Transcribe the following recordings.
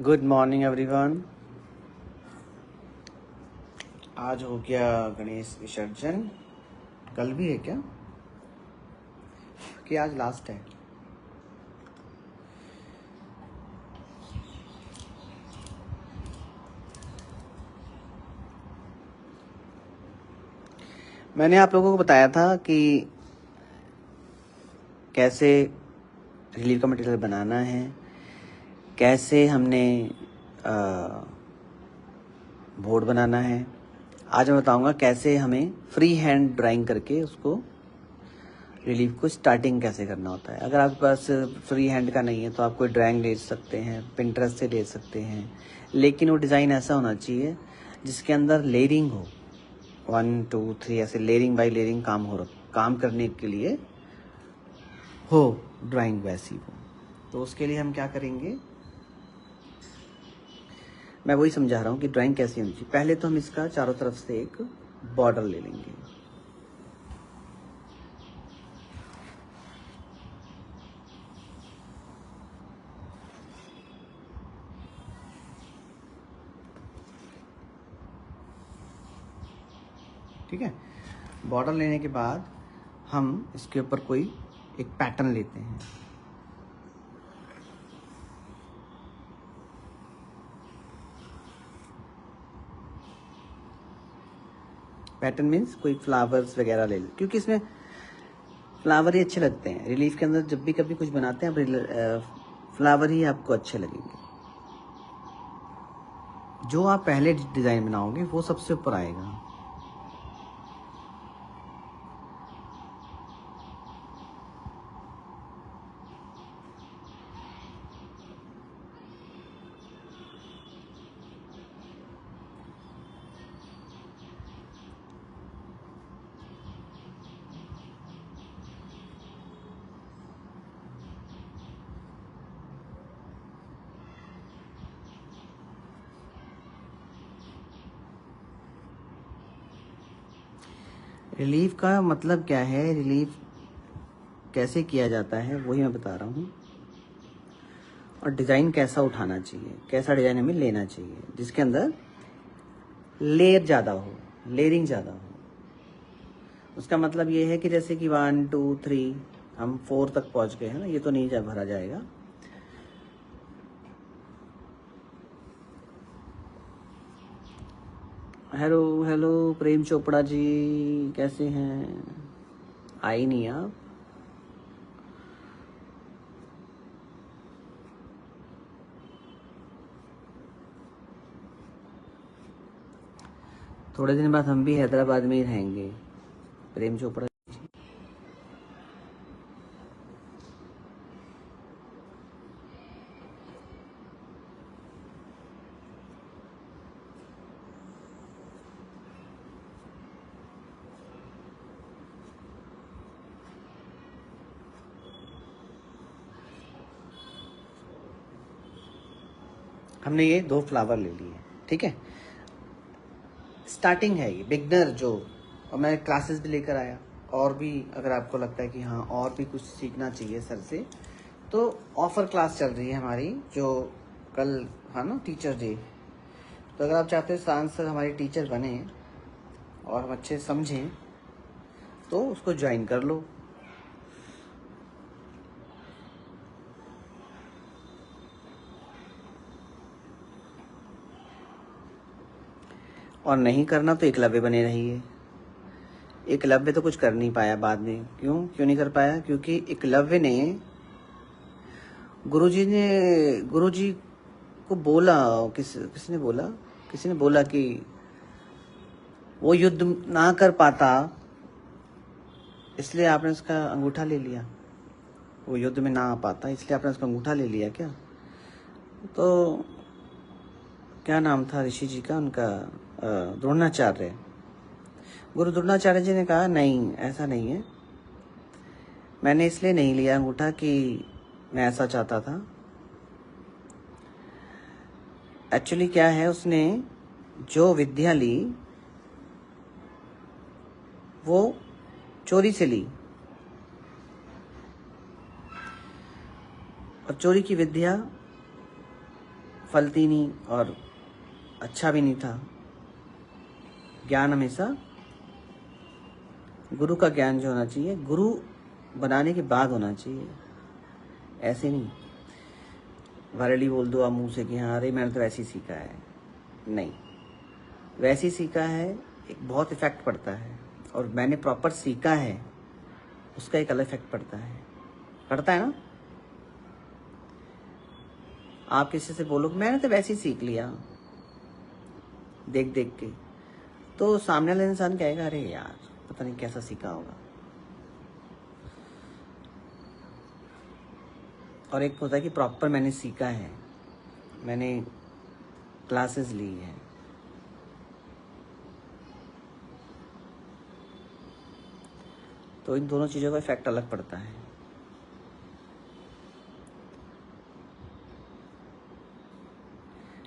Good morning everyone. आज हो गया गणेश विसर्जन। कल भी है क्या कि आज लास्ट है? मैंने आप लोगों को बताया था कि कैसे रिलीफ का मटेरियल बनाना है, कैसे हमने बोर्ड बनाना है। आज मैं बताऊंगा कैसे हमें फ्री हैंड ड्राइंग करके उसको रिलीफ को स्टार्टिंग कैसे करना होता है। अगर आपके पास फ्री हैंड का नहीं है तो आप कोई ड्राइंग ले सकते हैं, पिंटरेस्ट से ले सकते हैं, लेकिन वो डिज़ाइन ऐसा होना चाहिए जिसके अंदर लेयरिंग हो। 1 2 3 ऐसे लेयरिंग बाई लेयरिंग काम करने के लिए हो, ड्राइंग वैसी हो। तो उसके लिए हम क्या करेंगे, मैं वही समझा रहा हूँ कि ड्राइंग कैसी होनी चाहिए। पहले तो हम इसका चारों तरफ से एक बॉर्डर ले लेंगे। ठीक है, बॉर्डर लेने के बाद हम इसके ऊपर कोई एक पैटर्न लेते हैं। पैटर्न मीन्स कोई फ्लावर्स वगैरह ले लो, क्योंकि इसमें फ्लावर ही अच्छे लगते हैं। रिलीफ के अंदर जब भी कभी कुछ बनाते हैं फ्लावर ही आपको अच्छे लगेंगे। जो आप पहले डिज़ाइन बनाओगे वो सबसे ऊपर आएगा। रिलीफ का मतलब क्या है, रिलीफ कैसे किया जाता है वही मैं बता रहा हूँ। और डिज़ाइन कैसा उठाना चाहिए, कैसा डिज़ाइन हमें लेना चाहिए जिसके अंदर लेयर ज़्यादा हो, लेयरिंग ज़्यादा हो। उसका मतलब ये है कि जैसे कि 1 2 3 हम 4 तक पहुँच गए हैं ना, ये तो नहीं भरा जाएगा। हेलो हेलो प्रेम चोपड़ा जी, कैसे हैं? आई नहीं आप? थोड़े दिन बाद हम भी हैदराबाद में ही रहेंगे। प्रेम चोपड़ा हमने ये 2 फ्लावर ले लिए, ठीक है। स्टार्टिंग है ये, बिगनर जो, और मैं क्लासेस भी लेकर आया। और भी अगर आपको लगता है कि हाँ और भी कुछ सीखना चाहिए सर से, तो ऑफर क्लास चल रही है हमारी, जो कल है ना टीचर डे। तो अगर आप चाहते हो शांत सर हमारी टीचर बने और हम अच्छे समझें तो उसको ज्वाइन कर लो। और नहीं करना तो एकलव्य बने रहिए। एकलव्य तो कुछ कर नहीं पाया बाद में। क्यों नहीं कर पाया? क्योंकि एकलव्य ने गुरुजी को बोला, किसने बोला, किसी ने बोला कि वो युद्ध ना कर पाता, इसलिए आपने उसका अंगूठा ले लिया। वो युद्ध में ना आ पाता इसलिए आपने उसका अंगूठा ले लिया क्या? तो क्या नाम था ऋषि जी का, उनका द्रोणाचार्य। गुरु द्रोणाचार्य जी ने कहा नहीं, ऐसा नहीं है, मैंने इसलिए नहीं लिया अंगूठा कि मैं ऐसा चाहता था। एक्चुअली क्या है, उसने जो विद्या ली वो चोरी से ली, और चोरी की विद्या फलती नहीं और अच्छा भी नहीं था। ज्ञान हमेशा गुरु का ज्ञान जो होना चाहिए, गुरु बनाने के बाद होना चाहिए, ऐसे नहीं वायरली बोल दो आप मुंह से कि हाँ अरे मैंने तो वैसे ही सीखा है। नहीं, वैसे ही सीखा है, एक बहुत इफेक्ट पड़ता है, और मैंने प्रॉपर सीखा है उसका एक अलग इफेक्ट पड़ता है ना। आप किसी से बोलो मैंने तो वैसे ही सीख लिया देख देख के, तो सामने वाला इंसान कहेगा अरे यार पता नहीं कैसा सीखा होगा। और एक होता है कि प्रॉपर मैंने सीखा है, मैंने क्लासेस ली है। तो इन दोनों चीज़ों का इफेक्ट अलग पड़ता है।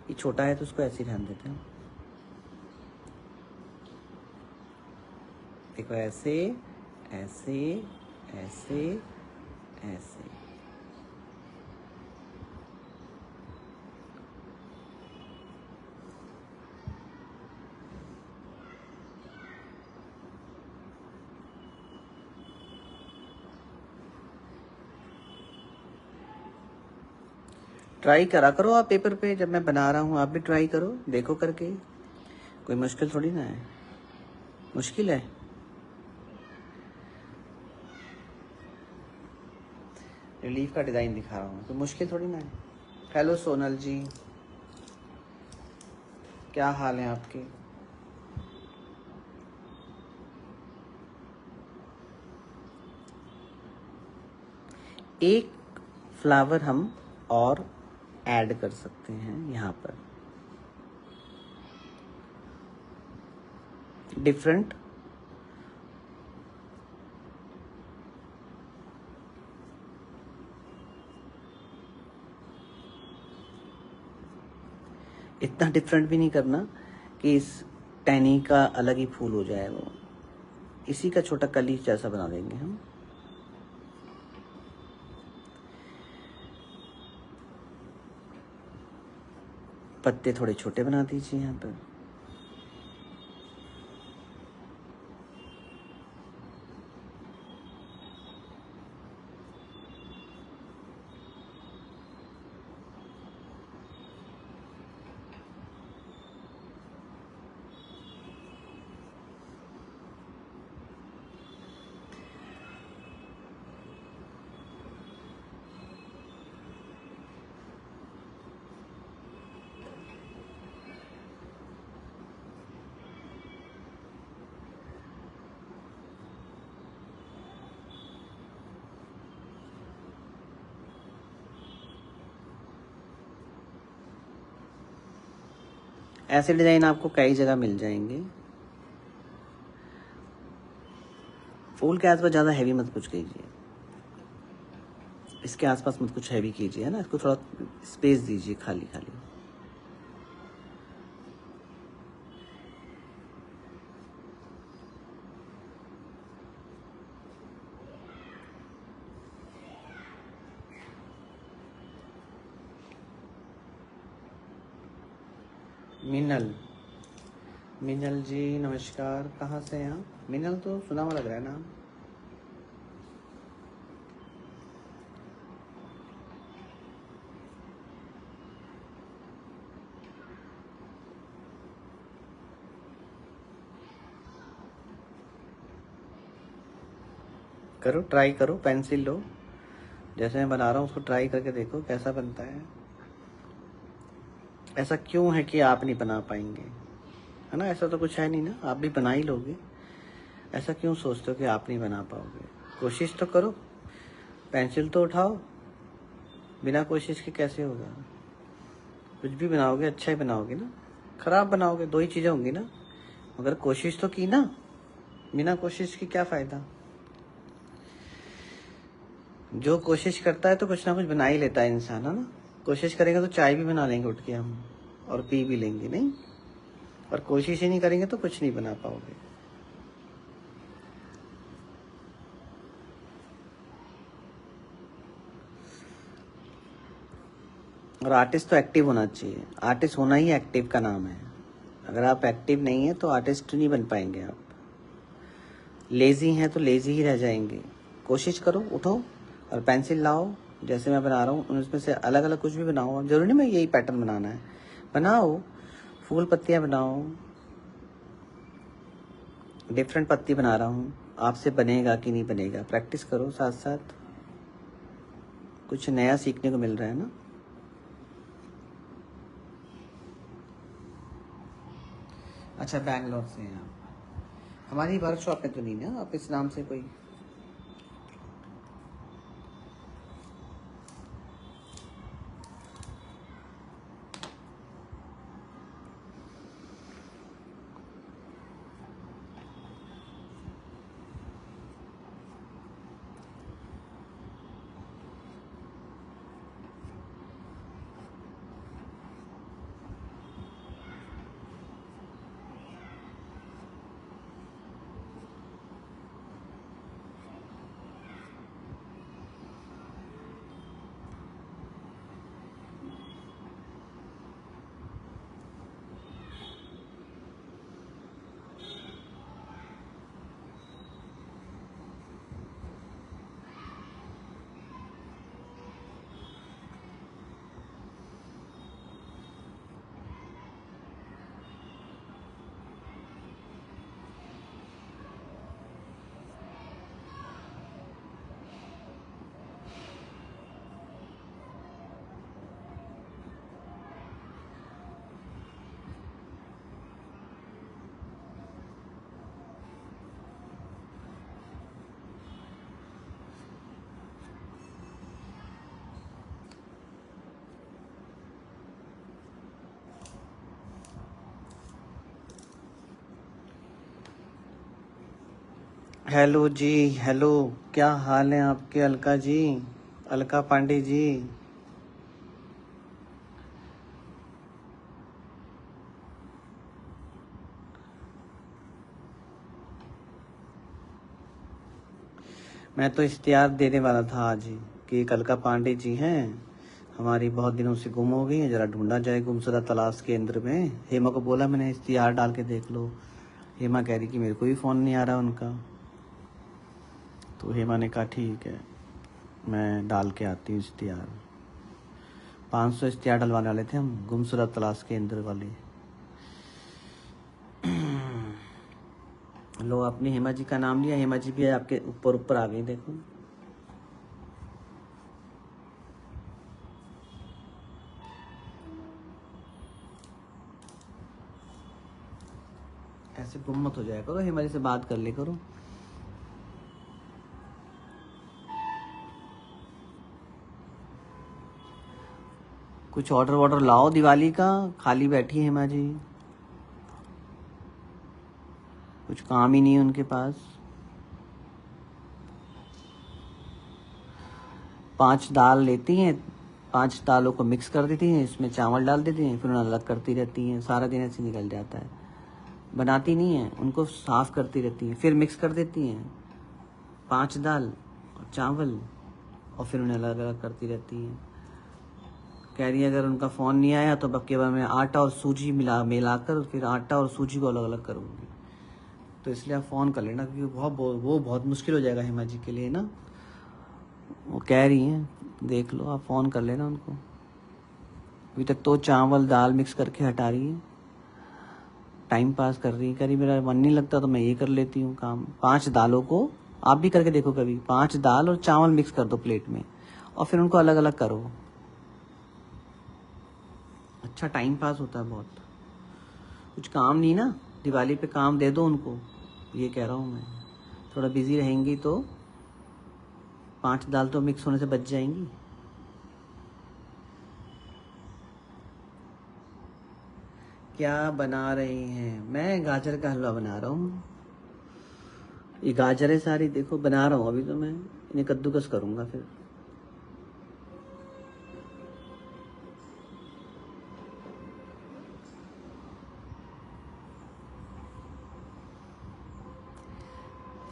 ये छोटा है तो उसको ऐसे ही ध्यान देते हैं, देखो ऐसे ऐसे ऐसे ऐसे। ट्राई करा करो आप पेपर पे, जब मैं बना रहा हूँ आप भी ट्राई करो, देखो करके, कोई मुश्किल थोड़ी ना है। मुश्किल है? रिलीफ का डिज़ाइन दिखा रहा हूँ तो मुश्किल थोड़ी ना है। हेलो सोनल जी, क्या हाल है आपके? एक फ्लावर हम और ऐड कर सकते हैं यहाँ पर, डिफरेंट इतना डिफरेंट भी नहीं करना कि इस टहनी का अलग ही फूल हो जाए, वो इसी का छोटा कली जैसा बना देंगे हम। पत्ते थोड़े छोटे बना दीजिए यहाँ पर। ऐसे डिज़ाइन आपको कई जगह मिल जाएंगे। फूल के आसपास ज़्यादा हैवी मत कुछ कीजिए, इसके आसपास मत कुछ हैवी कीजिए, है ना, इसको थोड़ा स्पेस दीजिए खाली खाली। मिनल जी नमस्कार, कहाँ से हैं आप? मिनल तो सुना हुआ लग रहा है नाम। करो, ट्राई करो, पेंसिल लो, जैसे मैं बना रहा हूँ उसको ट्राई करके देखो कैसा बनता है। ऐसा क्यों है कि आप नहीं बना पाएंगे, है ना? ऐसा तो कुछ है नहीं ना, आप भी बना ही लोगे। ऐसा क्यों सोचते हो कि आप नहीं बना पाओगे? कोशिश तो करो, पेंसिल तो उठाओ, बिना कोशिश के कैसे होगा? कुछ भी बनाओगे अच्छा ही बनाओगे ना, खराब बनाओगे, दो ही चीज़ें होंगी ना। मगर कोशिश तो की ना, बिना कोशिश की क्या फ़ायदा? जो कोशिश करता है तो कुछ ना कुछ बना ही लेता है इंसान, है ना? कोशिश करेंगे तो चाय भी बना लेंगे उठ के हम, और पी भी लेंगे, नहीं? और कोशिश ही नहीं करेंगे तो कुछ नहीं बना पाओगे। और आर्टिस्ट तो एक्टिव होना चाहिए। आर्टिस्ट होना ही एक्टिव का नाम है। अगर आप एक्टिव नहीं है तो आर्टिस्ट नहीं बन पाएंगे आप। लेज़ी हैं तो लेज़ी ही रह जाएंगे। कोशिश करो, उठो और पेंसिल लाओ, जैसे मैं बना रहा हूँ उसमें से अलग अलग कुछ भी बनाओ। जरूरी नहीं मैं यही पैटर्न बनाना है, बनाओ, फूल पत्तियाँ बनाओ। डिफरेंट पत्ती बना रहा हूँ, आपसे बनेगा कि नहीं बनेगा, प्रैक्टिस करो, साथ साथ कुछ नया सीखने को मिल रहा है ना। अच्छा, बैंगलोर से हैं आप। हमारी वर्कशॉप में तो नहीं ना आप इस नाम से कोई? हेलो जी, हेलो, क्या हाल है आपके अलका जी, अलका पांडे जी? मैं तो इश्तिहार देने वाला था आज ही कि एक अलका पांडे जी हैं, हमारी बहुत दिनों से गुम हो गई है, जरा ढूंढा जाए गुमशुदा तलाश केंद्र में। हेमा को बोला मैंने इश्तिहार डाल के देख लो। हेमा कह रही कि मेरे को भी फ़ोन नहीं आ रहा उनका। तो हेमा ने कहा ठीक है, मैं डाल के आती हूँ इश्तिहार। 500 इश्तिहार डलवाने वाले थे हम, गुमशुदा तलाश केंद्र वाले। लो, आपने हेमा जी का नाम लिया, हेमा जी भी आपके ऊपर ऊपर आ गई, देखो। ऐसे गुम मत हो जाया करो, हेमा जी से बात कर ले करो। कुछ ऑर्डर वॉर्डर लाओ दिवाली का, खाली बैठी है हेमा जी, कुछ काम ही नहीं है उनके पास। 5 दाल लेती हैं, 5 दालों को मिक्स कर देती हैं, इसमें चावल डाल देती हैं, फिर उन्हें अलग करती रहती हैं, सारा दिन ऐसे निकल जाता है। बनाती नहीं है, उनको साफ करती रहती हैं, फिर मिक्स कर देती हैं 5 दाल और चावल, और फिर उन्हें अलग अलग करती रहती हैं। कह रही है अगर उनका फ़ोन नहीं आया तो अब केवल मैं आटा और सूजी मिलाकर फिर आटा और सूजी को अलग अलग करूँगी। तो इसलिए आप फ़ोन कर लेना, क्योंकि वो बहुत मुश्किल हो जाएगा हेमा जी के लिए ना। वो कह रही हैं, देख लो, आप फ़ोन कर लेना उनको। अभी तक तो चावल दाल मिक्स करके हटा रही है, टाइम पास कर रही है। कह रही मेरा मन नहीं लगता तो मैं ये कर लेती हूँ काम। 5 दालों को आप भी करके देखो कभी, 5 दाल और चावल मिक्स कर दो प्लेट में और फिर उनको अलग अलग करो। अच्छा टाइम पास होता है बहुत। कुछ काम नहीं ना, दिवाली पे काम दे दो उनको, ये कह रहा हूँ मैं। थोड़ा बिजी रहेंगी तो 5 दाल तो मिक्स होने से बच जाएंगी। क्या बना रही हैं? मैं गाजर का हलवा बना रहा हूँ। ये गाजरें सारी देखो बना रहा हूँ, अभी तो मैं इन्हें कद्दूकस करूँगा फिर।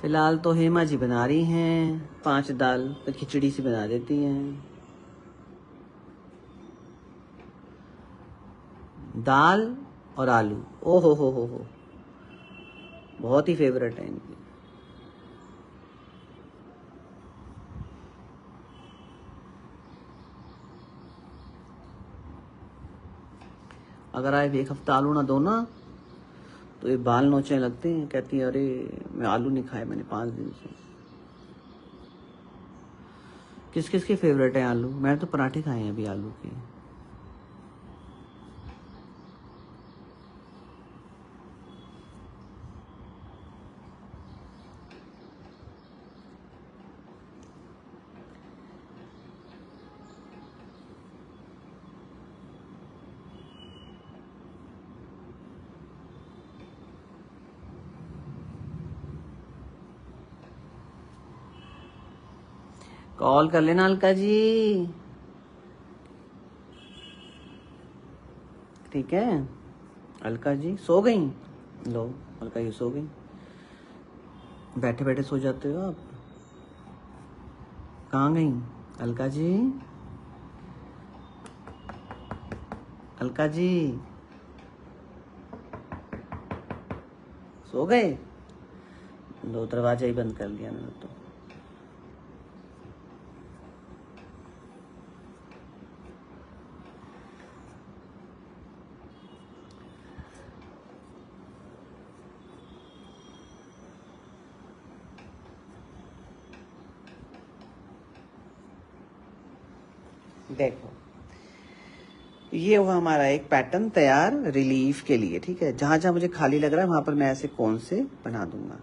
फिलहाल तो हेमा जी बना रही हैं 5 दाल, तो खिचड़ी सी बना देती हैं। दाल और आलू, ओ हो, बहुत ही फेवरेट है इनकी। अगर आप एक हफ्ता आलू ना दो ना तो ये बाल नोचने लगते हैं, कहती है अरे मैं आलू नहीं खाया मैंने 5 दिन से। किस किस के फेवरेट है आलू? मैंने तो पराठे खाए हैं अभी आलू के। कॉल कर लेना अलका जी, ठीक है? अलका जी सो गई? लो, अलका जी सो गई। बैठे बैठे सो जाते हो आप। कहाँ गई अलका जी? अलका जी सो गए? लो, दरवाजा ही बंद कर लिया मैंने तो। देखो, ये हुआ हमारा एक पैटर्न तैयार रिलीफ के लिए, ठीक है? जहां जहां मुझे खाली लग रहा है वहां पर मैं ऐसे कौन से बना दूंगा।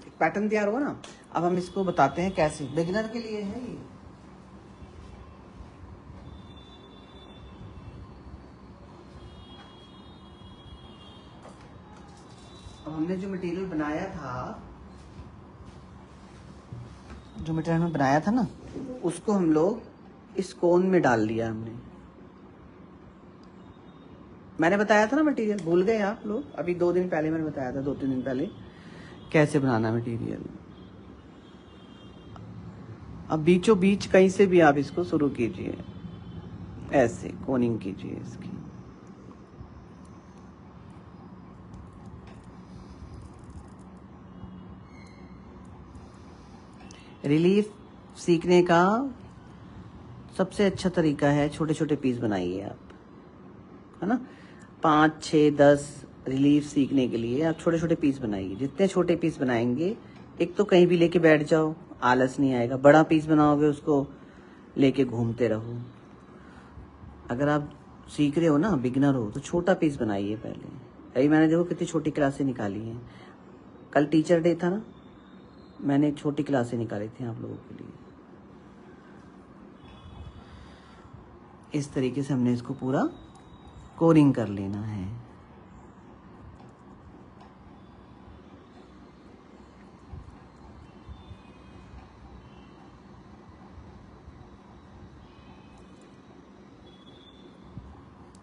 एक पैटर्न तैयार हुआ ना। अब हम इसको बताते हैं कैसे, बिगिनर के लिए है ये। अब हमने जो मटेरियल बनाया था, जो मटेरियल हमने बनाया था ना, उसको हम लोग इस कोन में डाल लिया हमने। मैंने बताया था ना मटेरियल, भूल गए आप लोग? अभी 2 दिन पहले मैंने बताया था, 2-3 दिन पहले, कैसे बनाना मटेरियल। अब बीचों बीच कहीं से भी आप इसको शुरू कीजिए, ऐसे कोनिंग कीजिए इसकी। रिलीफ सीखने का सबसे अच्छा तरीका है, छोटे छोटे पीस बनाइए आप, है ना? 5, 6, 10 रिलीफ सीखने के लिए आप छोटे छोटे पीस बनाइए। जितने छोटे पीस बनाएंगे, एक तो कहीं भी लेके बैठ जाओ, आलस नहीं आएगा। बड़ा पीस बनाओगे उसको लेके घूमते रहो। अगर आप सीख रहे हो ना, बिगिनर हो, तो छोटा पीस बनाइए पहले। अभी मैंने देखो कितनी छोटी क्लासें निकाली हैं। कल टीचर डे था ना, मैंने छोटी क्लासें निकाली थी आप लोगों के लिए। इस तरीके से हमने इसको पूरा कोरिंग कर लेना है।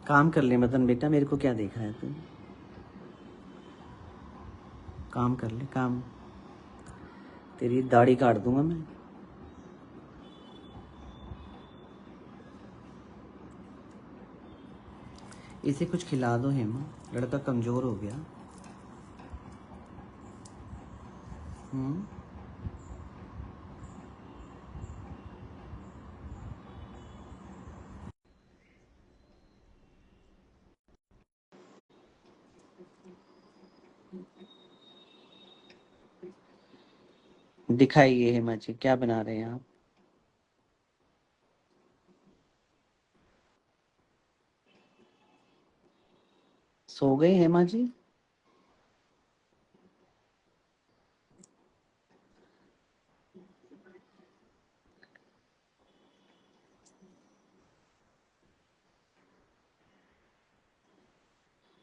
काम कर ले मदन बेटा, मेरे को क्या देख रहा है तू? काम कर ले काम, तेरी दाढ़ी काट दूंगा मैं। इसे कुछ खिला दो हेमा, लड़का कमजोर हो गया। हम्म। दिखाइए हेमा जी, क्या बना रहे हैं आप? सो गए हेमा जी?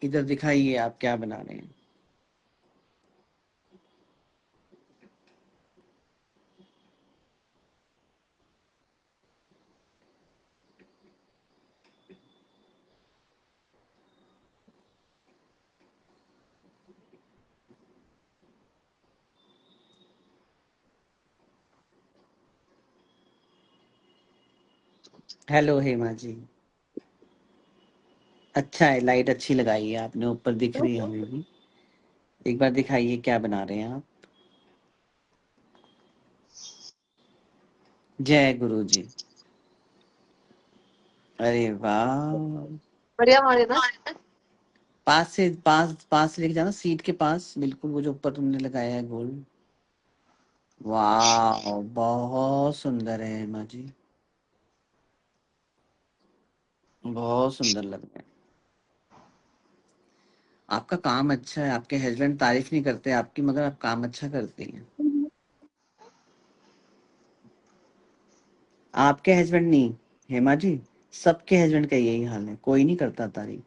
इधर दिखाइए आप क्या बना रहे हैं। हेलो हेमा जी। अच्छा है, लाइट अच्छी लगाई है आपने, ऊपर दिख रही है हमें भी। एक बार दिखाइए क्या बना रहे हैं आप। जय गुरु जी। अरे वाह, बढ़िया मारे ना। पास पास लेके जाना, सीट के पास बिल्कुल, वो जो ऊपर तुमने लगाया है गोल। वाह, बहुत सुंदर है माँ जी, बहुत सुंदर लग रहा है। आपका काम अच्छा है, आपके हस्बैंड तारीफ नहीं करते आपकी, मगर आप काम अच्छा करती हैं। आपके हस्बैंड नहीं, हेमा जी, सबके हस्बैंड का यही हाल है, कोई नहीं करता तारीफ।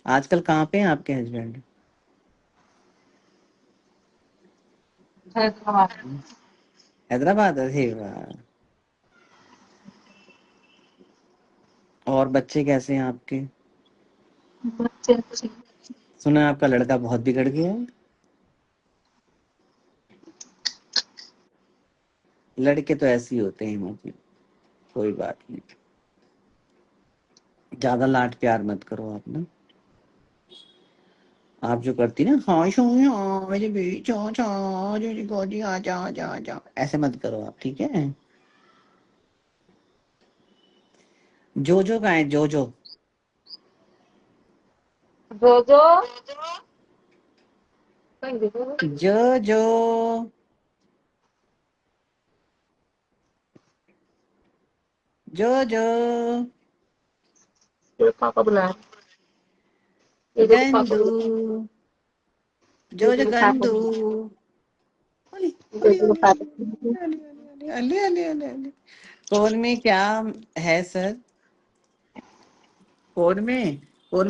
आजकल कहाँ पे हैं आपके हस्बैंड? हैदराबाद, अरे वाह। और बच्चे कैसे हैं आपके? बच्चे अच्छे। सुना है आपका लड़का बहुत बिगड़ गया है। लड़के तो ऐसे ही होते हैं हेमा जी, कोई बात नहीं, ज्यादा लाड प्यार मत करो आप ना। आप जो करती ना, हाँ शोनी हाँ मेरे बेच गोदी आ जा आ जा आ जा, ऐसे मत करो आप, ठीक है। जो का है, जो जो कहीं देखो। जो जो तेरे पापा बुला रहे हैं। ये देखो पापा गंदू, बुला रहे हैं। जो दीदी के पापा गंदू। बुला ओली रहे हैं। ओली दीदी के ओली पापा ओली बुला रहे हैं। ओली ओली ओली ओली ओली ओली। फोन में क्या है सर? फोन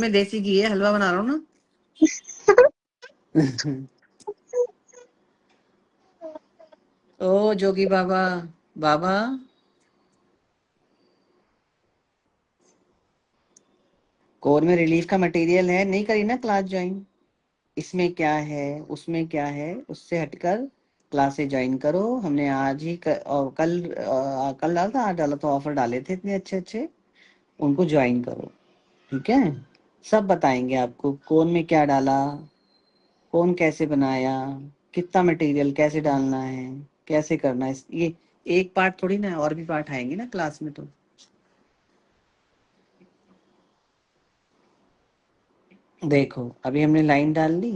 में देसी घी है, हलवा बना रहा हूँ ना। ओ जोगी बाबा, बाबा कोर में रिलीफ का मटेरियल है, नहीं करी ना क्लास ज्वाइन? इसमें क्या है, उसमें क्या है, उससे हटकर क्लासेस ज्वाइन करो। हमने आज ही और कल डाला था, आज डाला तो ऑफर डाले थे इतने अच्छे अच्छे, उनको ज्वाइन करो, ठीक है। सब बताएंगे आपको, कौन में क्या डाला, कौन कैसे बनाया, कितना मटेरियल कैसे डालना है, कैसे करना है। ये एक पार्ट थोड़ी ना है, और भी पार्ट आएंगे ना क्लास में तो। देखो अभी हमने लाइन डाल ली,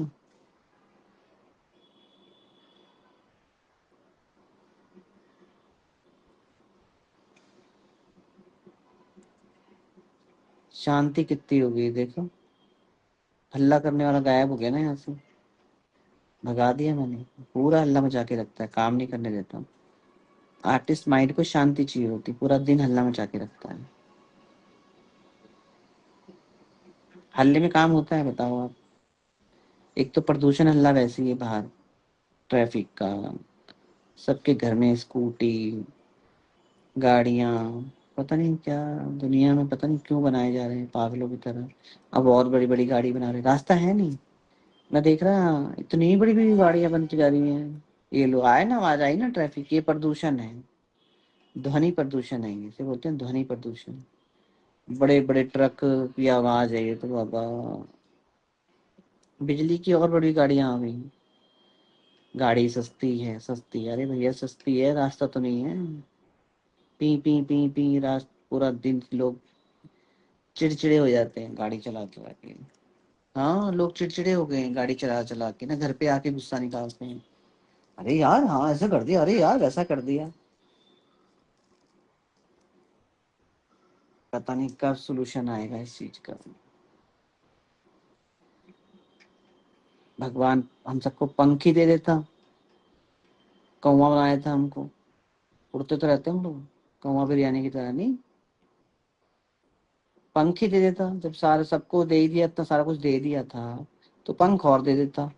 शांति कितनी हो गई देखो, हल्ला करने वाला गायब हो गया ना यहाँ से, भगा दिया मैंने। पूरा हल्ला मचा के रखता है, काम नहीं करने देता। आर्टिस्ट माइंड को शांति चाहिए होती, पूरा दिन हल्ला मचा के रखता है। हल्ले में काम होता है बताओ आप? एक तो प्रदूषण हल्ला वैसे ही है बाहर, ट्रैफिक का, सबके घर में स्कूटी, गाड़ियाँ, पता नहीं क्या दुनिया में, पता नहीं क्यों बनाए जा रहे हैं पागलों की तरह। अब और बड़ी बड़ी गाड़ी बना रहे, रास्ता है नहीं। मैं देख रहा इतनी बड़ी बड़ी गाड़ियां बनती जा रही हैं। ये लो आए ना, आवाज आई ना, ट्रैफिक, ये प्रदूषण है, ध्वनि प्रदूषण है, इसे बोलते हैं ध्वनि प्रदूषण। बड़े बड़े ट्रक की आवाज है ये तो बाबा। बिजली की और बड़ी गाड़ियां आ गई। गाड़ी सस्ती है, सस्ती, अरे भैया सस्ती है, रास्ता तो नहीं है। पी पी पी पी पूरा दिन लोग चिड़चिड़े हो जाते हैं गाड़ी चला चला के। हाँ, लोग चिड़चिड़े हो गए हैं गाड़ी चला चला के ना, घर पे आके गुस्सा निकालते हैं। अरे यार हाँ ऐसा कर दिया, अरे यार वैसा कर दिया। पता नहीं कब सोल्यूशन आएगा इस चीज का। भगवान हम सबको पंख ही दे देता, कौवा बनाया था हमको, उड़ते तो रहते हम लोग, कौवा बिरयानी की तरह नहीं। पंख ही दे देता, जब सारे सबको दे ही दिया, इतना सारा कुछ दे दिया था, तो पंख और दे देता।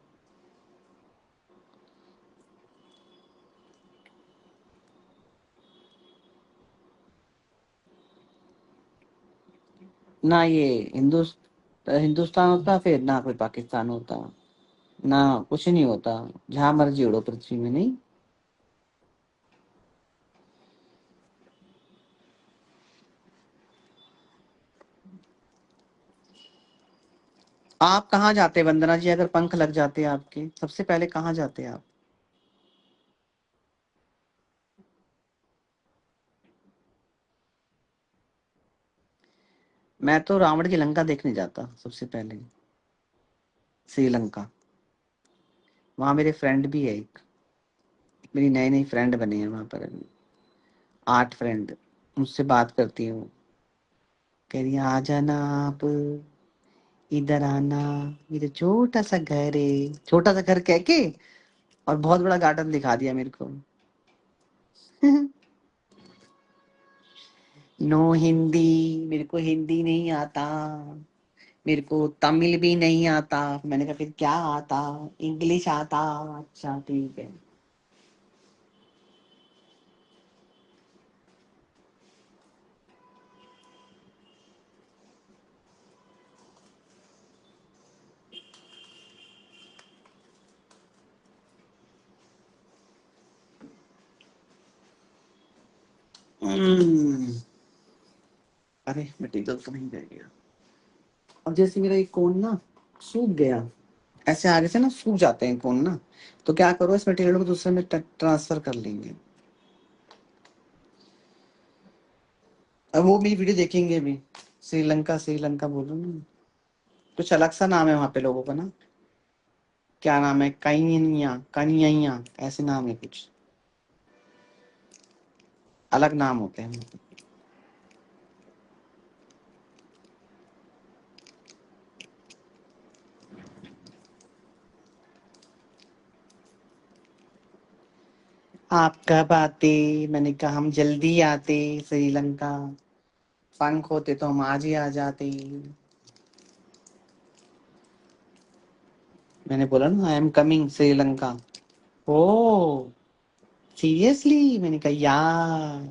ना ये हिंदुस्तान होता, फिर ना कोई पाकिस्तान होता, ना कुछ नहीं होता, जहां मर्जी उड़ो पृथ्वी में, नहीं। आप कहाँ जाते वंदना जी, अगर पंख लग जाते आपके, सबसे पहले कहाँ जाते आप? मैं तो रावण की लंका देखने जाता सबसे पहले, श्रीलंका। वहां मेरे फ्रेंड भी है एक, मेरी नई नई फ्रेंड बने हैं वहां पर अभी, 8 फ्रेंड। मुझसे बात करती हूँ, कह रही आ जाना आप, इधर आना, मेरा छोटा सा घर है, छोटा सा घर कह के और बहुत बड़ा गार्डन दिखा दिया मेरे को। नो हिंदी, मेरे को हिंदी नहीं आता, मेरे को तमिल भी नहीं आता। मैंने कहा फिर क्या आता? इंग्लिश आता। अच्छा ठीक है। हम्म, अरे मटेरियल तो नहीं रह गया। अब जैसे मेरा एक कोन ना सूख गया, ऐसे आगे से ना सूख जाते हैं कोन ना, तो क्या करो, इस मटेरियल को दूसरे में ट्रांसफर कर लेंगे। अब वो मेरी वीडियो देखेंगे भी। श्रीलंका, श्रीलंका बोलो ना, कुछ अलग सा नाम है वहां पे लोगों का ना, क्या नाम है, कनिया कनिया, ऐसे नाम है कुछ, अलग नाम होते हैं। आप कब आते? मैंने कहा हम जल्दी आते श्रीलंका, पंख होते तो हम आज ही आ जाते। मैंने बोला ना I am coming Sri Lanka. Oh seriously? मैंने कहा यार।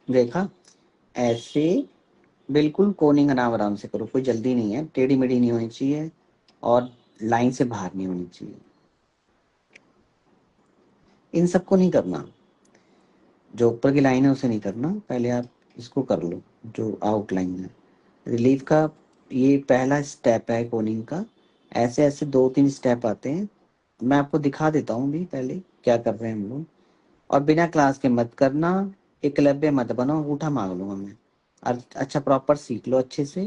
देखा, ऐसे बिल्कुल कोनिंग आराम आराम से करो, कोई जल्दी नहीं है, टेढ़ी मेढ़ी नहीं होनी चाहिए और लाइन से बाहर नहीं होनी चाहिए। इन सबको नहीं करना, जो ऊपर की लाइन है उसे नहीं करना, पहले आप इसको कर लो जो आउटलाइन है रिलीफ का। ये पहला स्टेप है कोनिंग का। ऐसे ऐसे 2-3 स्टेप आते हैं, मैं आपको दिखा देता हूँ भी पहले क्या कर रहे हैं हम लोग। और बिना क्लास के मत करना, एकलव्य मत बनो, अंगूठा मांग लूंगा मैं। और अच्छा प्रॉपर सीख लो अच्छे से,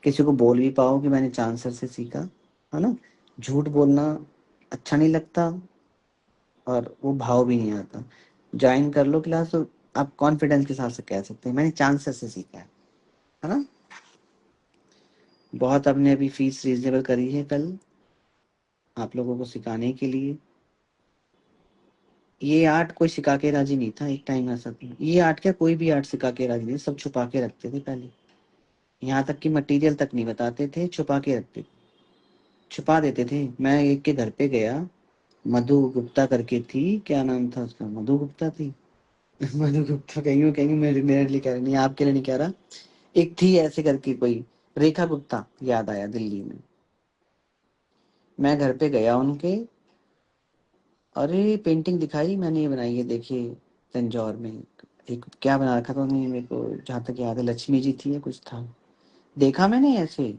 किसी को बोल भी पाओ कि मैंने चांसर से सीखा, है ना। झूठ बोलना अच्छा नहीं लगता और वो भाव भी नहीं आता। ज्वाइन कर लो क्लास तो आप कॉन्फिडेंस के साथ से कह सकते हैं मैंने चांसर से सीखा है ना। बहुत हमने अभी फीस रीजनेबल करी है कल आप लोगों को सिखाने के लिए। ये आर्ट कोई सिखा के राजी नहीं था, एक टाइम ऐसा था, ये आर्ट क्या कोई भी आर्ट सिखा के राजी नहीं, सब छुपा के रखते थे पहले। यहाँ तक कि मटेरियल तक नहीं बताते थे, छुपा के रखते, छुपा देते थे। मैं एक के घर पे गया, मधु गुप्ता करके थी, क्या नाम था उसका, मधु गुप्ता थी। मधु गुप्ता कहीं मेरे मेरे लिए कह रही नहीं, आपके लिए नहीं कह रहा। एक थी ऐसे करके कोई, रेखा गुप्ता, याद आया, दिल्ली में। मैं घर पे गया उनके, अरे पेंटिंग दिखाई, मैंने ये बनाई है देखिए, तंजौर में एक क्या बना रखा था उन्होंने मेरे को, जहाँ तक याद है लक्ष्मी जी थी या कुछ था। देखा मैंने ऐसे,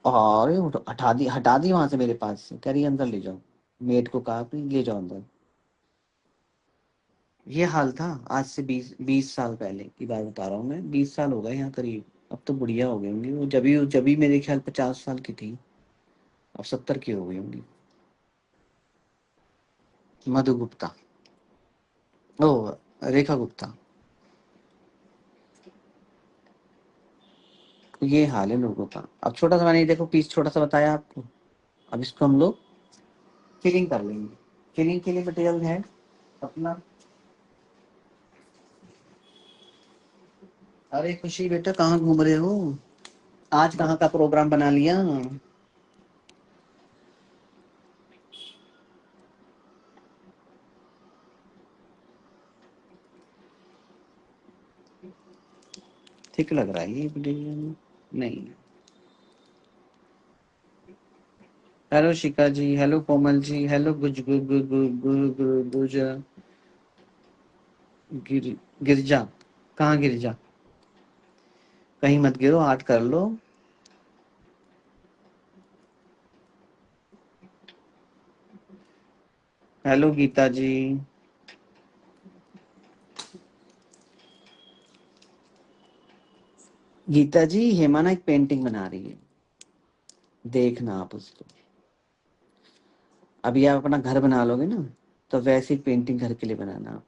और हटा दी वहां से मेरे पास से, कह रही अंदर ले जाओ। मेट को कहा "अपनी ले जाओ अंदर"। ये हाल था आज से 20 साल पहले की बात बता रहा हूँ मैं, 20 साल हो गए यहाँ करीब। अब तो बुढ़िया हो गई होंगी वो, जब भी मेरे ख्याल 50 साल की थी, अब 70 की हो गई होंगी। मधु गुप्ता, ओ रेखा गुप्ता। ये हाल है लोगों का। अब छोटा सा मैंने देखो पीस छोटा सा बताया आपको, अब इसको हम लोग फिलिंग कर लेंगे। फिलिंग के लिए मटेरियल है अपना। अरे खुशी बेटा कहाँ घूम रहे हो? आज कहाँ का प्रोग्राम बना लिया? ठीक लग रहा है ये वीडियो? नहीं। हेलो शिका जी, हेलो कोमल जी, हेलो गुज गु गु गु गु गु गुजा गिरजा। कहाँ गिरजा? कहीं मत गिरो, हाथ कर लो। हेलो गीता जी। गीता जी, हेमाना एक पेंटिंग बना रही है, देखना आप उसको। अभी आप अपना घर बना लोगे ना, तो वैसी पेंटिंग घर के लिए बनाना आप।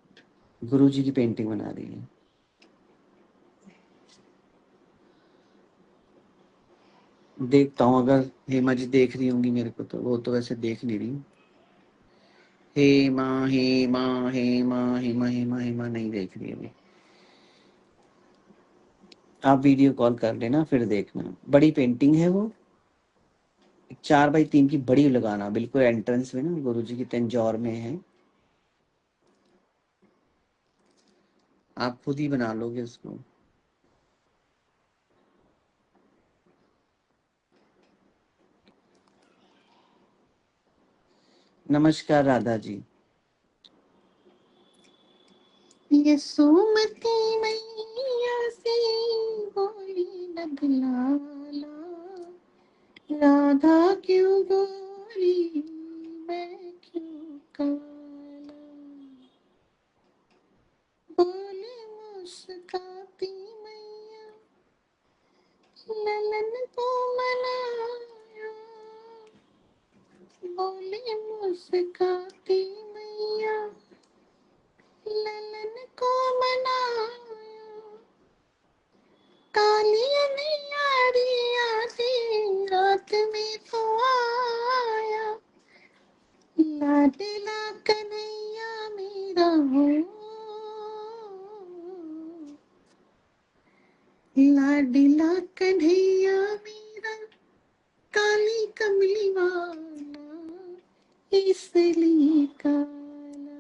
गुरु जी की पेंटिंग बना रही है। देखता हूँ, अगर हेमा जी देख रही होंगी मेरे को, तो वो तो वैसे देख नहीं रही। हेमा हेमा हेमा हेमा हेमा हेमा नहीं देख रही अभी। आप वीडियो कॉल कर लेना, फिर देखना। बड़ी पेंटिंग है वो, 4x3 की बड़ी लगाना, बिल्कुल एंट्रेंस में ना, गुरु जी की तंजौर में है। आप खुद ही बना लोगे उसको। नमस्कार राधा जी। ये सुमति मैया से बोली नगलाला, राधा क्यों गोरी मैं क्यों काला, बोली मुस्काती मैया ललन को मनाया, बोली मुस्काती मैया ललन को मनाया, काली अनियारी आधी रात में तो आया, लाडला कन्हैया मेरा हो, लाडला कन्हैया मेरा काली कमली वाला इसलिए काला,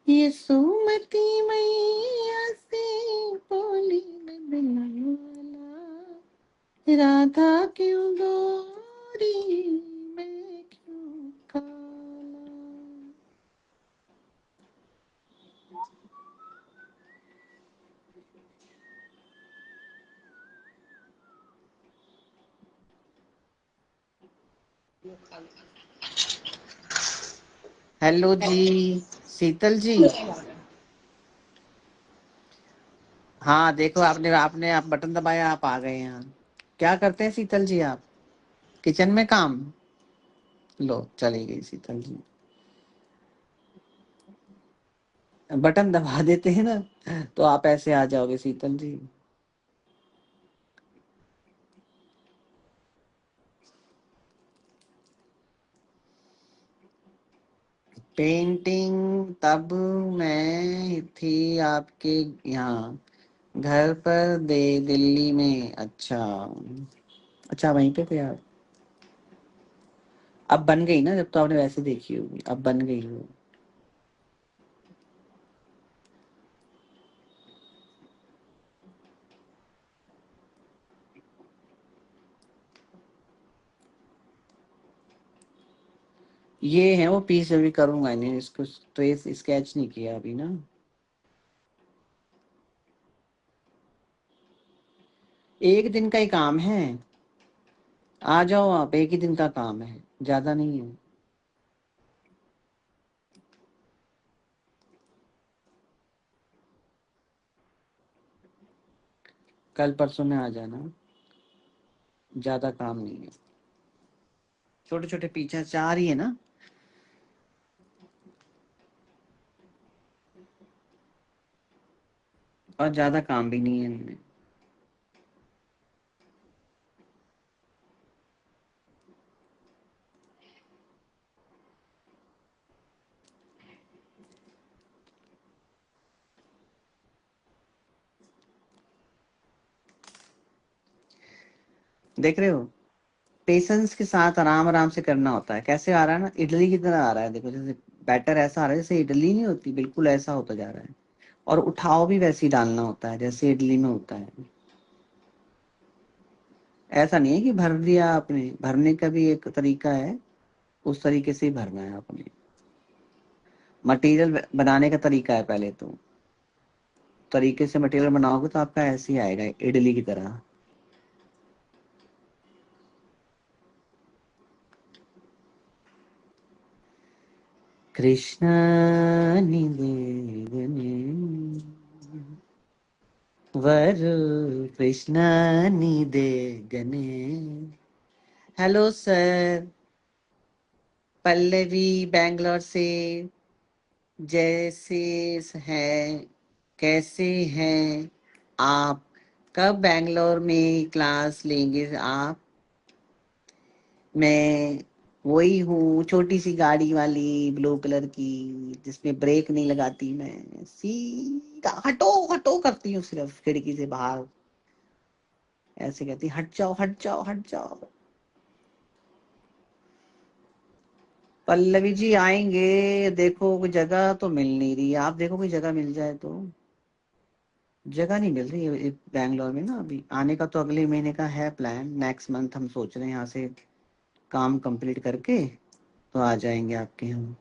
ये सुमति मैया से बोली नंदलाला, राधा क्यों गोरी मैं क्यों काला। हेलो जी, शीतल जी। हाँ देखो, आपने आपने आप बटन दबाया, आप आ गए यहाँ। क्या करते हैं शीतल जी आप? किचन में काम? लो चली गई शीतल जी। बटन दबा देते हैं ना, तो आप ऐसे आ जाओगे शीतल जी। पेंटिंग तब मैं थी आपके यहाँ, घर पर दे दिल्ली में। अच्छा, अच्छा वहीं पे थे आप। अब बन गई ना, जब तो आपने वैसे देखी होगी, अब बन गई वो। ये है वो पीस, अभी करूंगा इन्हें, इसको ट्रेस स्केच नहीं किया अभी ना। एक दिन का ही काम है, आ जाओ आप, एक ही दिन का काम है, ज्यादा नहीं है। कल परसों में आ जाना, ज्यादा काम नहीं है। छोटे छोटे पीछे 4 ही है ना। और ज्यादा काम भी नहीं है इनमें। देख रहे हो, पेशेंस के साथ आराम आराम से करना होता है। कैसे आ रहा है ना, इडली की तरह आ रहा है, देखो जैसे बैटर ऐसा आ रहा है जैसे इडली नहीं होती, बिल्कुल ऐसा होता जा रहा है। और उठाव भी वैसे ही डालना होता है जैसे इडली में होता है। ऐसा नहीं है कि भर दिया आपने, भरने का भी एक तरीका है, उस तरीके से ही भरना है आपने। मटेरियल बनाने का तरीका है, पहले तो तरीके से मटेरियल बनाओगे तो आपका ऐसे ही आएगा इडली की तरह। कृष्ण निदेवने वर कृष्ण निदेगने। हेलो सर, पल्लवी बैंगलोर से। जैसे हैं, कैसे हैं आप? कब बैंगलोर में क्लास लेंगे आप? मैं वही हूँ, छोटी सी गाड़ी वाली ब्लू कलर की, जिसमें ब्रेक नहीं लगाती, मैं सीधा हटो हटो करती हूँ सिर्फ खिड़की से बाहर, ऐसे कहती हट जाओ हट जाओ हट जाओ। पल्लवी जी आएंगे, देखो कोई जगह तो मिल नहीं रही, आप देखो कोई जगह मिल जाए तो। जगह नहीं मिल रही है बैंगलोर में ना, अभी आने का तो अगले महीने का है प्लान, नेक्स्ट मंथ हम सोच रहे हैं यहाँ से काम कंप्लीट करके तो आ जाएंगे आपके यहाँ।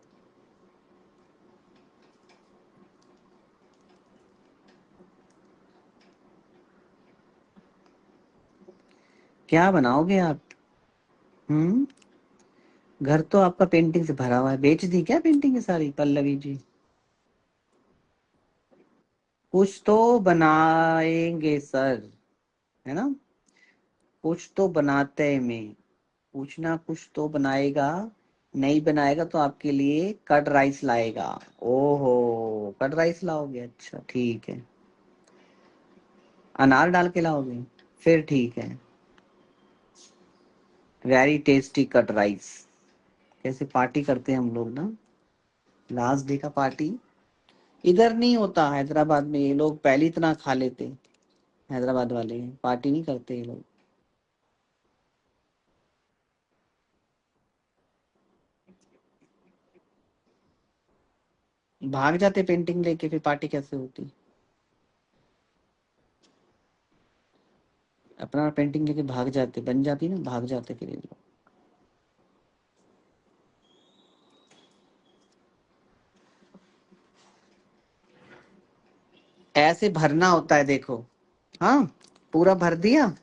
क्या बनाओगे आप? हम्म, घर तो आपका पेंटिंग से भरा हुआ है, बेच दी क्या पेंटिंग सारी पल्लवी जी? कुछ तो बनाएंगे सर, है ना, कुछ तो बनाते हैं में, कुछ ना कुछ तो बनाएगा। नहीं बनाएगा तो आपके लिए कट राइस लाएगा। ओहो, कट राइस लाओगे, अच्छा ठीक है। अनार डाल के लाओगे, फिर ठीक है। Very tasty cut rice. कैसे पार्टी करते हैं हम लोग ना, लास्ट डे का पार्टी। इधर नहीं होता हैदराबाद में, ये लोग पहले इतना खा लेते, हैदराबाद वाले पार्टी नहीं करते ये लोग। भाग जाते पेंटिंग लेके, फिर पार्टी कैसे होती? अपना पेंटिंग लेके भाग जाते, बन जाती ना, भाग जाते फिर ये लोग। ऐसे भरना होता है देखो। हाँ, पूरा भर दिया।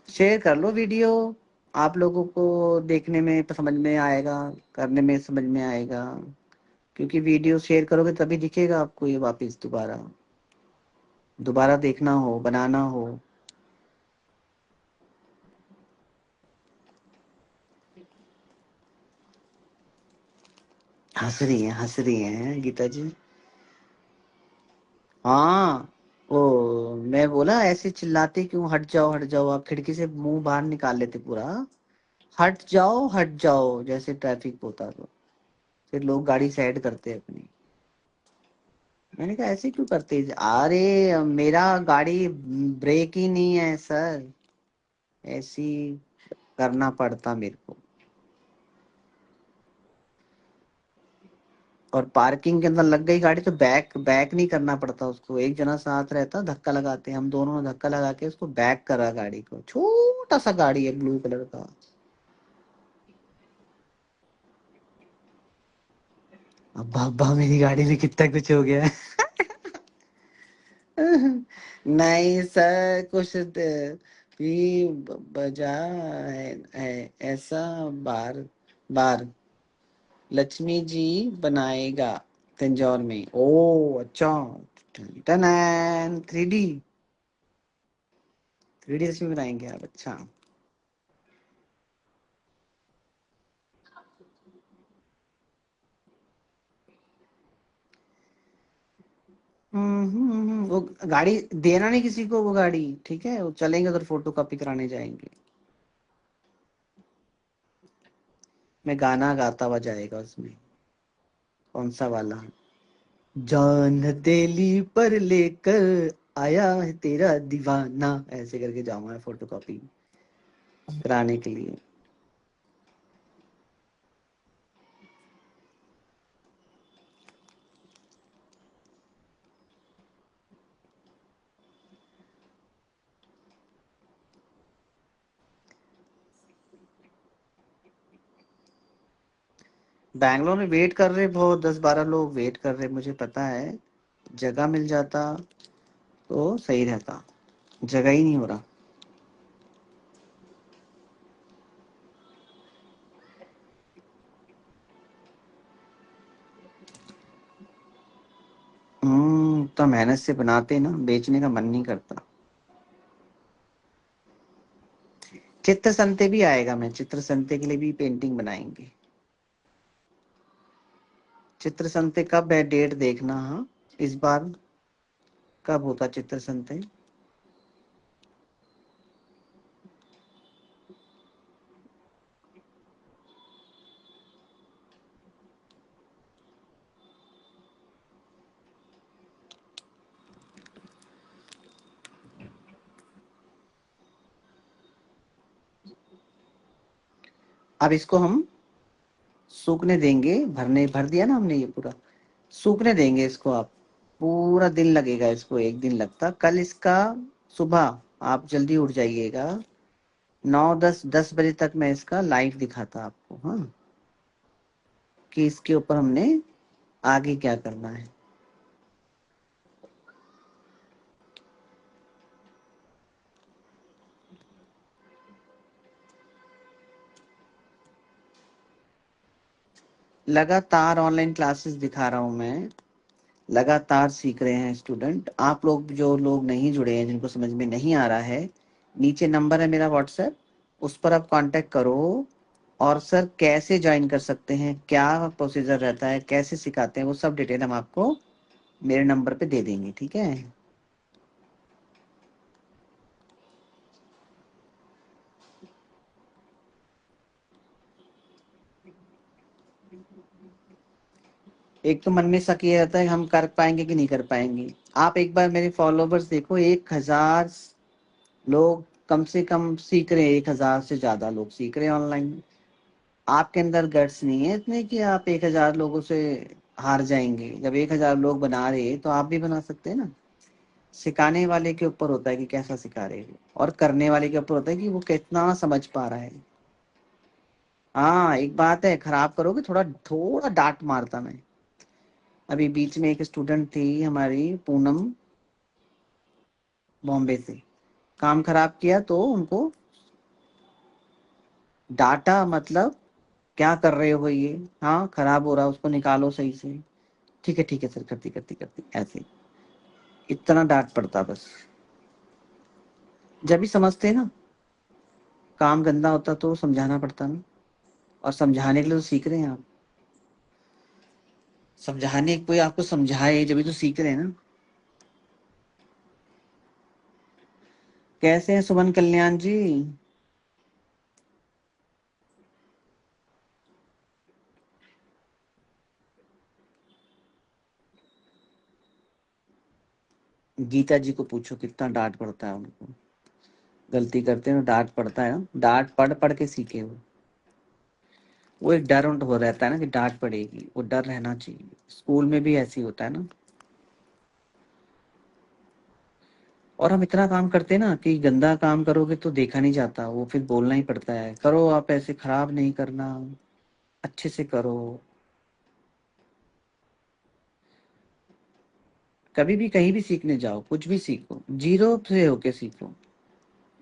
शेयर कर लो वीडियो, आप लोगों को देखने में समझ में आएगा, करने में समझ में आएगा, क्योंकि वीडियो शेयर करोगे तभी दिखेगा आपको ये वापस दोबारा, दोबारा देखना हो, बनाना हो। हंस रही हैं गीता जी। हाँ, ओ मैं बोला ऐसे चिल्लाते क्यों, हट जाओ, आप खिड़की से मुंह बाहर निकाल लेते पूरा। हट जाओ जैसे ट्रैफिक होता तो फिर लोग गाड़ी साइड करते अपनी। मैंने कहा ऐसे क्यों करते, अरे मेरा गाड़ी ब्रेक ही नहीं है सर, ऐसी करना पड़ता मेरे को। और पार्किंग के अंदर लग गई गाड़ी तो बैक बैक नहीं करना पड़ता उसको, एक जना साथ रहता, धक्का लगाते, हम दोनों ने धक्का लगा के उसको बैक करा गाड़ी को। छोटा सा गाड़ी है ब्लू कलर का। अब्बा अब्बा, मेरी गाड़ी में कितना कुछ हो गया है। नहीं सर, कुछ भी बजा है ऐसा, बार बार लक्ष्मी जी बनाएगा तंजौर में। ओ अच्छा, टन 3D, 3D लक्ष्मी बनाएंगे आप, अच्छा। वो गाड़ी देना नहीं किसी को, वो गाड़ी ठीक है, वो चलेंगे उधर फोटो कॉपी कराने जाएंगे। मैं गाना गाता हुआ जाएगा उसमें। कौन सा वाला? जान हथेली पर लेकर आया है तेरा दीवाना, ऐसे करके जाऊंगा मैं फोटो कॉपी कराने के लिए। बैंगलोर में वेट कर रहे बहुत, 10-12 लोग वेट कर रहे, मुझे पता है। जगह मिल जाता तो सही रहता, जगह ही नहीं हो रहा। तो मेहनत से बनाते ना, बेचने का मन नहीं करता। चित्र संते भी आएगा, मैं चित्र संते के लिए भी पेंटिंग बनाएंगे। चित्र संते कब है, डेट देखना। हाँ, इस बार कब होता चित्र संते? अब इसको हम सूखने देंगे, भर दिया ना हमने ये पूरा, सूखने देंगे इसको। आप पूरा दिन लगेगा इसको, एक दिन लगता। कल इसका सुबह आप जल्दी उठ जाइएगा, 9-10 बजे तक मैं इसका लाइव दिखाता आपको। हाँ, कि इसके ऊपर हमने आगे क्या करना है। लगातार ऑनलाइन क्लासेस दिखा रहा हूँ मैं, लगातार सीख रहे हैं स्टूडेंट। आप लोग जो लोग नहीं जुड़े हैं, जिनको समझ में नहीं आ रहा है, नीचे नंबर है मेरा व्हाट्सएप, उस पर आप कांटेक्ट करो। और सर कैसे ज्वाइन कर सकते हैं, क्या प्रोसीजर रहता है, कैसे सिखाते हैं, वो सब डिटेल हम आपको मेरे नंबर पे दे देंगे, ठीक है। एक तो मन में शक ये रहता है हम कर पाएंगे कि नहीं कर पाएंगे। आप एक बार मेरे फॉलोवर्स देखो, 1,000 लोग कम से कम सीख रहे हैं, 1,000 से ज्यादा लोग सीख रहे हैं ऑनलाइन। आपके अंदर गट्स नहीं है इतने कि आप 1,000 लोगों से हार जाएंगे। जब 1,000 लोग बना रहे हैं तो आप भी बना सकते हैं ना। सिखाने वाले के ऊपर होता है कि कैसा सिखा रहे हैं, और करने वाले के ऊपर होता है कि वो कितना समझ पा रहा है। हाँ, एक बात है, खराब करोगे थोड़ा थोड़ा डांट मारता मैं। अभी बीच में एक स्टूडेंट थी हमारी, पूनम, बॉम्बे से, काम खराब किया तो उनको डांटा, मतलब क्या कर रहे हो ये, हाँ खराब हो रहा है, उसको निकालो सही से। ठीक है सर, करती करती करती ऐसे, इतना डांट पड़ता बस। जब भी समझते ना काम गंदा होता तो समझाना पड़ता ना, और समझाने के लिए तो सीख रहे हैं आप। समझाने, कोई आपको समझाए जब भी तो सीख रहे हैं ना। कैसे हैं सुमन कल्याण जी? गीता जी को पूछो कितना डांट पड़ता है उनको, गलती करते हैं तो डांट पड़ता है ना, डांट पढ़ पढ़ के सीखे वो एक डर हो रहता है ना कि डांट पड़ेगी, वो डर रहना चाहिए। स्कूल में भी ऐसे ही होता है ना। और हम इतना काम करते हैं ना कि गंदा काम करोगे तो देखा नहीं जाता, वो फिर बोलना ही पड़ता है, करो आप ऐसे, खराब नहीं करना, अच्छे से करो। कभी भी कहीं भी सीखने जाओ, कुछ भी सीखो, जीरो से होके सीखो।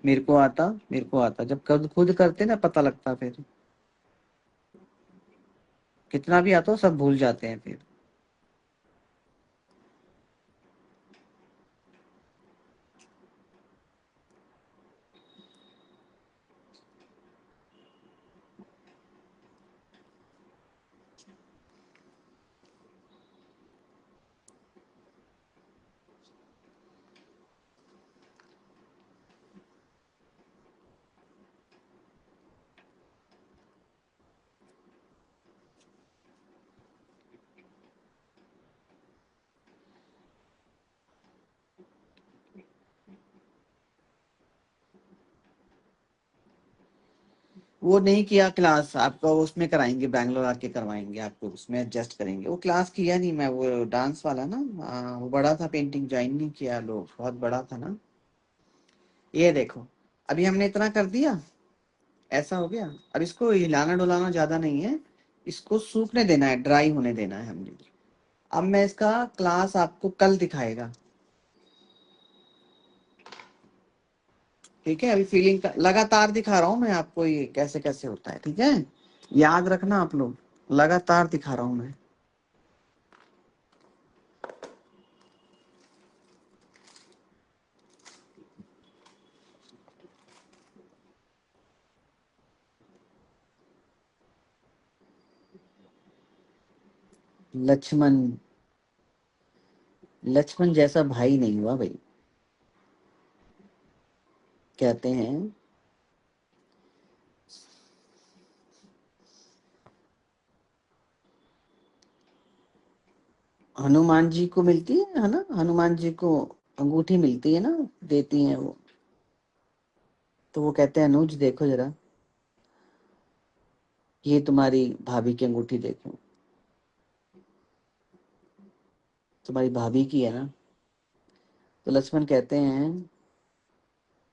मेरे को आता जब खुद खुद करते ना पता लगता फिर। कितना भी आता हो सब भूल जाते हैं फिर। वो नहीं किया क्लास, आपका उसमें कराएंगे, बैंगलोर आके करवाएंगे आपको, उसमें एडजस्ट करेंगे। वो क्लास किया नहीं मैं, वो डांस वाला ना, वो बड़ा था, पेंटिंग ज्वाइन नहीं किया, लोग बहुत बड़ा था ना। ये देखो, अभी हमने इतना कर दिया, ऐसा हो गया। अब इसको हिलाना डुलाना ज्यादा नहीं है, इसको सूखने देना है, ड्राई होने देना है हमने। अब मैं इसका क्लास आपको कल दिखाएगा, ठीक है? अभी फीलिंग लगातार दिखा रहा हूँ मैं आपको, ये कैसे कैसे होता है, ठीक है? याद रखना आप लोग, लगातार दिखा रहा हूँ मैं। लक्ष्मण, लक्ष्मण जैसा भाई नहीं हुआ भाई, कहते हैं। हनुमान जी को मिलती है ना, हनुमान जी को अंगूठी मिलती है ना, देती हैं वो, तो वो कहते हैं अनुज देखो जरा, ये तुम्हारी भाभी की अंगूठी देखो, तुम्हारी भाभी की है ना। तो लक्ष्मण कहते हैं,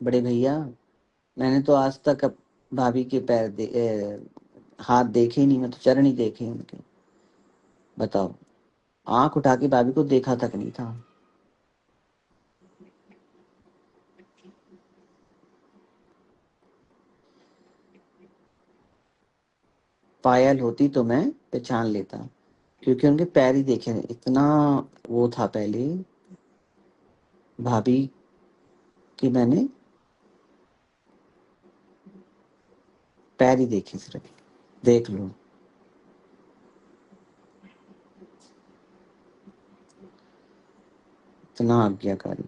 बड़े भैया, मैंने तो आज तक भाभी के हाथ देखे ही नहीं, मैं तो चरण ही देखे उनके, बताओ। आंख उठा के भाभी को देखा तक नहीं था। पायल होती तो मैं पहचान लेता, क्योंकि उनके पैर ही देखे, इतना वो था पहले भाभी की, मैंने पैर ही देखे सिर्फ, देख लो। इतना आज्ञाकारी।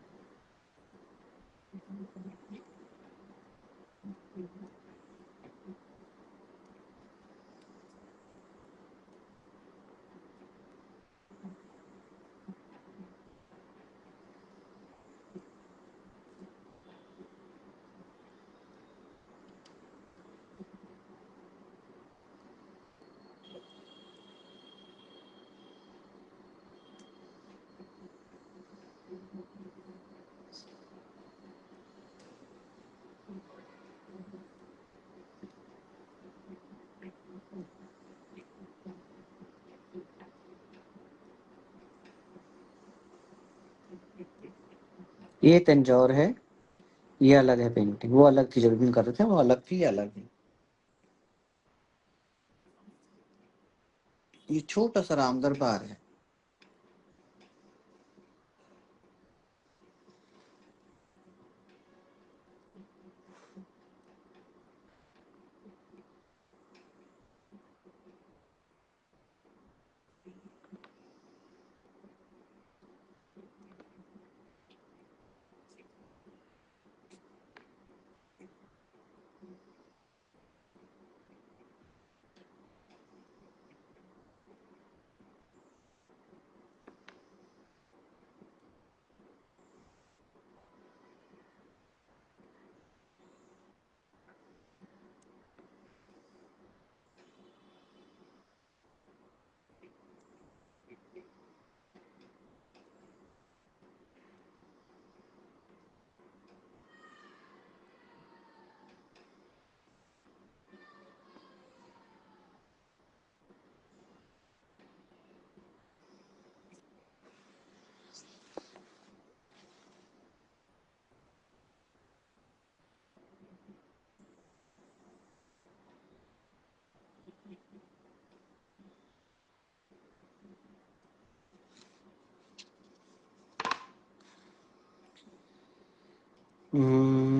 ये तंजौर है, ये अलग है पेंटिंग, वो अलग थी, जब भी कर रहे थे वो अलग थी, ये अलग है। ये छोटा सा राम दरबार है।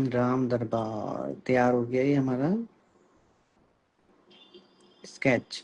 राम दरबार तैयार हो गया, ये हमारा स्केच।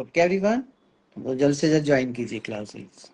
ओके एवरीवन, तो जल्द से जल्द ज्वाइन कीजिए क्लासेस।